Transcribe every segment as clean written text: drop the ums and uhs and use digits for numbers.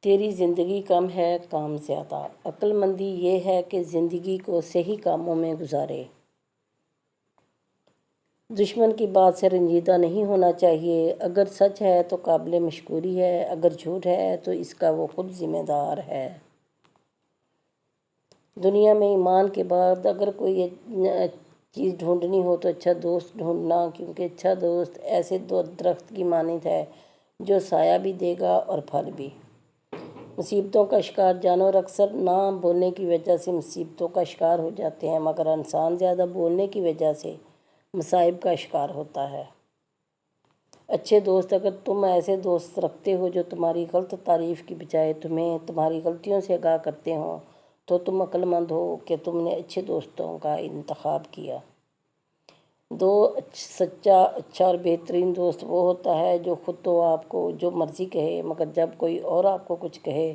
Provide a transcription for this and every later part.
تیری زندگی کم ہے کام زیادہ۔ عقل مندی یہ ہے کہ زندگی کو صحیح کاموں میں گزارے۔ دشمن کی بات سے رنجیدہ نہیں ہونا چاہیے۔ اگر سچ ہے تو قابل مشکوری ہے، اگر جھوٹ ہے تو اس کا وہ خود ذمہ دار ہے۔ دنیا میں ایمان کے بعد اگر کوئی چیز ڈھونڈنی ہو تو اچھا دوست ڈھونڈنا، کیونکہ اچھا دوست ایسے درخت کی مانند ہے جو سایہ بھی دے گا اور پھل بھی۔ مصیبتوں کا شکار جانور اکثر نہ بولنے کی وجہ سے مصیبتوں کا شکار ہو جاتے ہیں، مگر انسان زیادہ بولنے کی وجہ سے مصائب کا شکار ہوتا ہے۔ اچھے دوست اگر تم ایسے دوست رکھتے ہو جو تمہاری غلط تعریف کی بجائے تمہیں تمہاری غلطیوں سے آگاہ کرتے ہوں تو تم عقل مند ہو کہ تم نے اچھے دوستوں کا انتخاب کیا۔ سچا، اچھا اور بہترین دوست وہ ہوتا ہے جو خود تو آپ کو جو مرضی کہے، مگر جب کوئی اور آپ کو کچھ کہے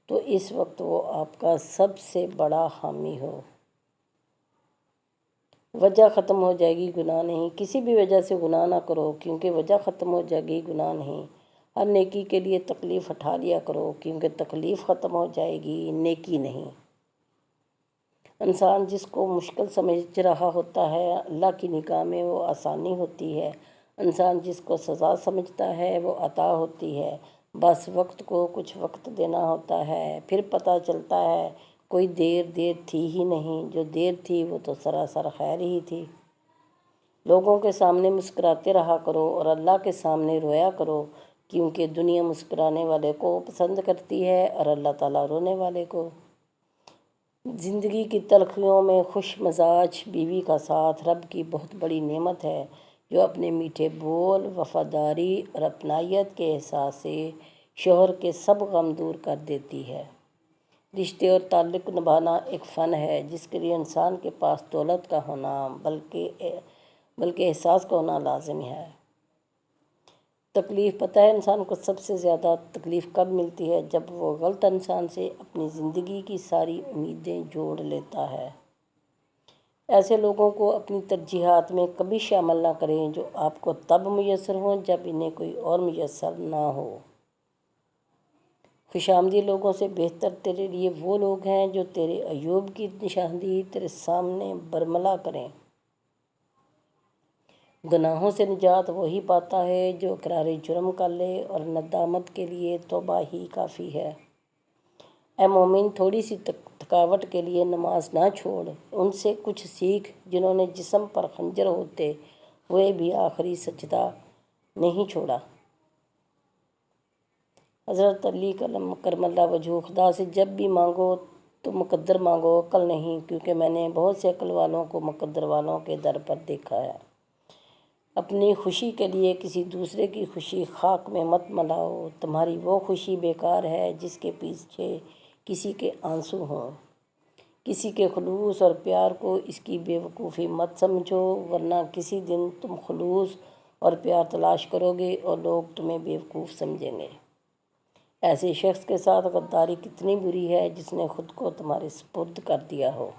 تو اس وقت وہ آپ کا سب سے بڑا حامی ہو۔ وجہ ختم ہو جائے گی گناہ نہیں۔ کسی بھی وجہ سے گناہ نہ کرو، کیونکہ وجہ ختم ہو جائے گی گناہ نہیں۔ ہر نیکی کے لیے تکلیف اٹھا لیا کرو، کیونکہ تکلیف ختم ہو جائے گی نیکی نہیں۔ انسان جس کو مشکل سمجھ رہا ہوتا ہے اللہ کی نگاہ میں وہ آسانی ہوتی ہے۔ انسان جس کو سزا سمجھتا ہے وہ عطا ہوتی ہے۔ بس وقت کو کچھ وقت دینا ہوتا ہے، پھر پتہ چلتا ہے کوئی دیر تھی ہی نہیں، جو دیر تھی وہ تو سراسر خیر ہی تھی۔ لوگوں کے سامنے مسکراتے رہا کرو اور اللہ کے سامنے رویا کرو، کیونکہ دنیا مسکرانے والے کو پسند کرتی ہے اور اللہ تعالیٰ رونے والے کو۔ زندگی کی تلخیوں میں خوش مزاج بیوی کا ساتھ رب کی بہت بڑی نعمت ہے، جو اپنے میٹھے بول، وفاداری اور اپنائیت کے احساس سے شوہر کے سب غم دور کر دیتی ہے۔ رشتے اور تعلق نبھانا ایک فن ہے جس کے لیے انسان کے پاس دولت کا ہونا بلکہ احساس کا ہونا لازم ہے۔ تکلیف پتہ ہے انسان کو سب سے زیادہ تکلیف کب ملتی ہے؟ جب وہ غلط انسان سے اپنی زندگی کی ساری امیدیں جوڑ لیتا ہے۔ ایسے لوگوں کو اپنی ترجیحات میں کبھی شامل نہ کریں جو آپ کو تب میسر ہوں جب انہیں کوئی اور میسر نہ ہو۔ خوش آمدید لوگوں سے بہتر تیرے لیے وہ لوگ ہیں جو تیرے عیوب کی نشاندہی تیرے سامنے برملا کریں۔ گناہوں سے نجات وہی پاتا ہے جو اقرار جرم کر لے، اور ندامت کے لیے توبہ ہی کافی ہے۔ اے مومن، تھوڑی سی تھکاوٹ کے لیے نماز نہ چھوڑ، ان سے کچھ سیکھ جنہوں نے جسم پر خنجر ہوتے ہوئے بھی آخری سجدہ نہیں چھوڑا۔ حضرت علی کرم اللہ وجہہ، خدا سے جب بھی مانگو تو مقدر مانگو، عقل نہیں، کیونکہ میں نے بہت سے عقل والوں کو مقدر والوں کے در پر دیکھا ہے۔ اپنی خوشی کے لیے کسی دوسرے کی خوشی خاک میں مت ملاؤ، تمہاری وہ خوشی بیکار ہے جس کے پیچھے کسی کے آنسو ہوں۔ کسی کے خلوص اور پیار کو اس کی بے وقوفی مت سمجھو، ورنہ کسی دن تم خلوص اور پیار تلاش کرو گے اور لوگ تمہیں بے وقوف سمجھیں گے۔ ایسے شخص کے ساتھ غداری کتنی بری ہے جس نے خود کو تمہارے سپرد کر دیا ہو۔